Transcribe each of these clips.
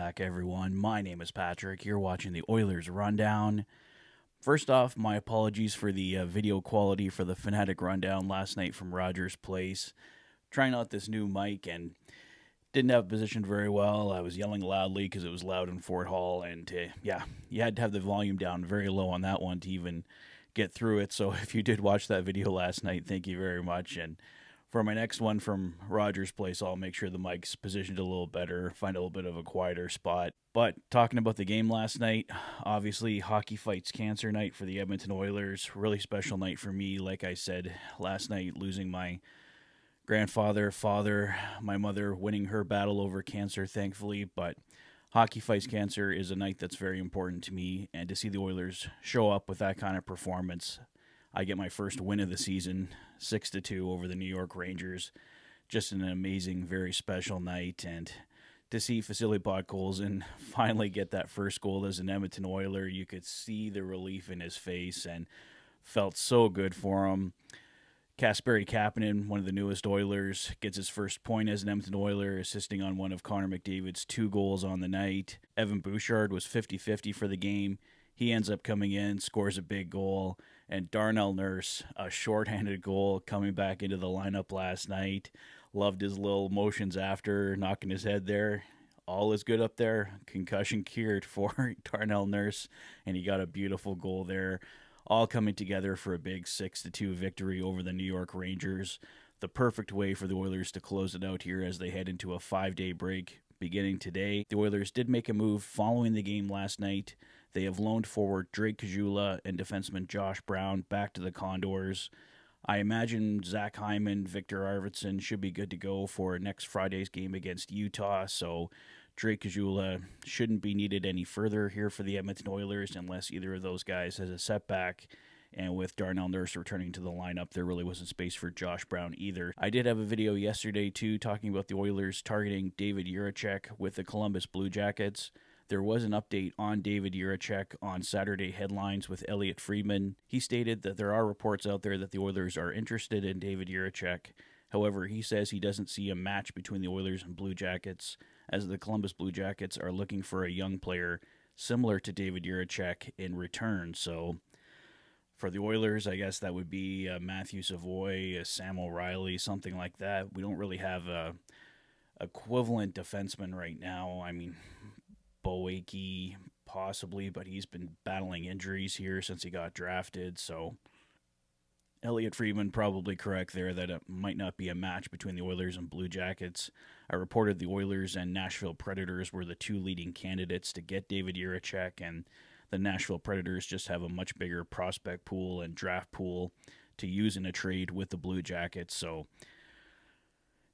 back, everyone. My name is Patrick. You're watching the Oilers Rundown. First off, my apologies for the video quality for the Fanatic Rundown last night from Rogers Place. Trying out this new mic and didn't have it positioned very well. I was yelling loudly because it was loud in Fort Hall, and you had to have the volume down very low on that one to even get through it. So if you did watch that video last night, thank you very much. And for my next one from Rogers Place, I'll make sure the mic's positioned a little better, find a little bit of a quieter spot. But talking about the game last night, obviously hockey fights cancer night for the Edmonton Oilers. Really special night for me. Like I said, last night losing my grandfather, father, my mother winning her battle over cancer, thankfully. But hockey fights cancer is a night that's very important to me. And to see the Oilers show up with that kind of performance, I get my first win of the season, 6-2 over the New York Rangers. Just an amazing, very special night. And to see Vasily Podkolzin finally get that first goal as an Edmonton Oiler, you could see the relief in his face and felt so good for him. Kasperi Kapanen, one of the newest Oilers, gets his first point as an Edmonton Oiler, assisting on one of Connor McDavid's 2 goals on the night. Evan Bouchard was 50-50 for the game. He ends up coming in, scores a big goal. And Darnell Nurse, a shorthanded goal coming back into the lineup last night. Loved his little motions after knocking his head there. All is good up there. Concussion cured for Darnell Nurse. And he got a beautiful goal there. All coming together for a big 6-2 victory over the New York Rangers. The perfect way for the Oilers to close it out here as they head into a 5-day break beginning today. The Oilers did make a move following the game last night. They have loaned forward Drake Caggiula and defenseman Josh Brown back to the Condors. I imagine Zach Hyman, Victor Arvidsson should be good to go for next Friday's game against Utah, so Drake Caggiula shouldn't be needed any further here for the Edmonton Oilers unless either of those guys has a setback. And with Darnell Nurse returning to the lineup, there really wasn't space for Josh Brown either. I did have a video yesterday, too, talking about the Oilers targeting David Jiricek with the Columbus Blue Jackets. There was an update on David Jiricek on Saturday headlines with Elliot Friedman. He stated that there are reports out there that the Oilers are interested in David Jiricek. However, he says he doesn't see a match between the Oilers and Blue Jackets, as the Columbus Blue Jackets are looking for a young player similar to David Jiricek in return. So for the Oilers, I guess that would be Matthew Savoy, Sam O'Reilly, something like that. We don't really have a equivalent defenseman right now. I mean, Boakey possibly, but he's been battling injuries here since he got drafted. So Elliot Friedman probably correct there that it might not be a match between the Oilers and Blue Jackets. I reported the Oilers and Nashville Predators were the 2 leading candidates to get David Jiricek, and the Nashville Predators just have a much bigger prospect pool and draft pool to use in a trade with the Blue Jackets. So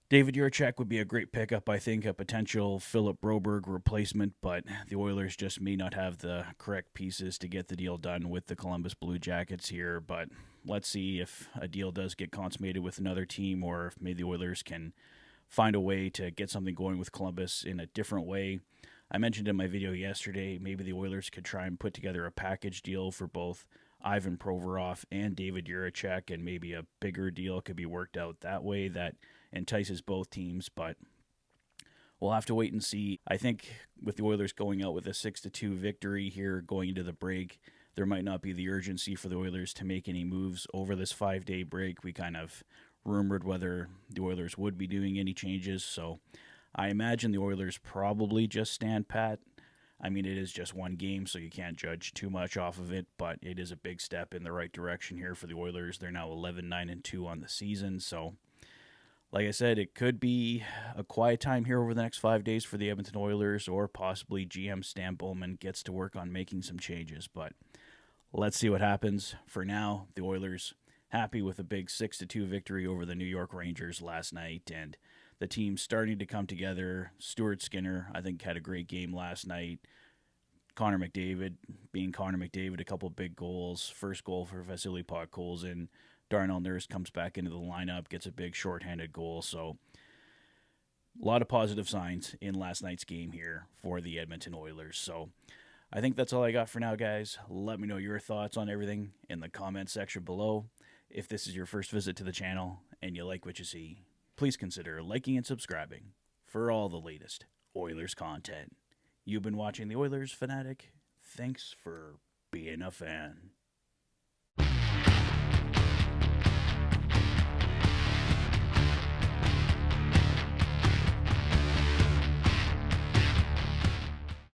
David Jiricek would be a great pickup, I think, a potential Philip Broberg replacement, but the Oilers just may not have the correct pieces to get the deal done with the Columbus Blue Jackets here. But let's see if a deal does get consummated with another team, or if maybe the Oilers can find a way to get something going with Columbus in a different way. I mentioned in my video yesterday, maybe the Oilers could try and put together a package deal for both Ivan Provorov and David Jiricek, and maybe a bigger deal could be worked out that way that entices both teams, but we'll have to wait and see. I think with the Oilers going out with a 6-2 victory here going into the break, there might not be the urgency for the Oilers to make any moves over this 5-day break. We kind of rumored whether the Oilers would be doing any changes, so I imagine the Oilers probably just stand pat. I mean, it is just one game, so you can't judge too much off of it, but it is a big step in the right direction here for the Oilers. They're now 11-9-2 on the season, so like I said, it could be a quiet time here over the next 5 days for the Edmonton Oilers, or possibly GM Stan Bowman gets to work on making some changes, but let's see what happens. For now, the Oilers happy with a big 6-2 victory over the New York Rangers last night, and the team starting to come together. Stuart Skinner, I think, had a great game last night. Connor McDavid, being Connor McDavid, a couple big goals. First goal for Vasily Podkolzin. Darnell Nurse comes back into the lineup, gets a big shorthanded goal. So a lot of positive signs in last night's game here for the Edmonton Oilers. So I think that's all I got for now, guys. Let me know your thoughts on everything in the comment section below. If this is your first visit to the channel and you like what you see, please consider liking and subscribing for all the latest Oilers content. You've been watching the Oilers Fanatic. Thanks for being a fan.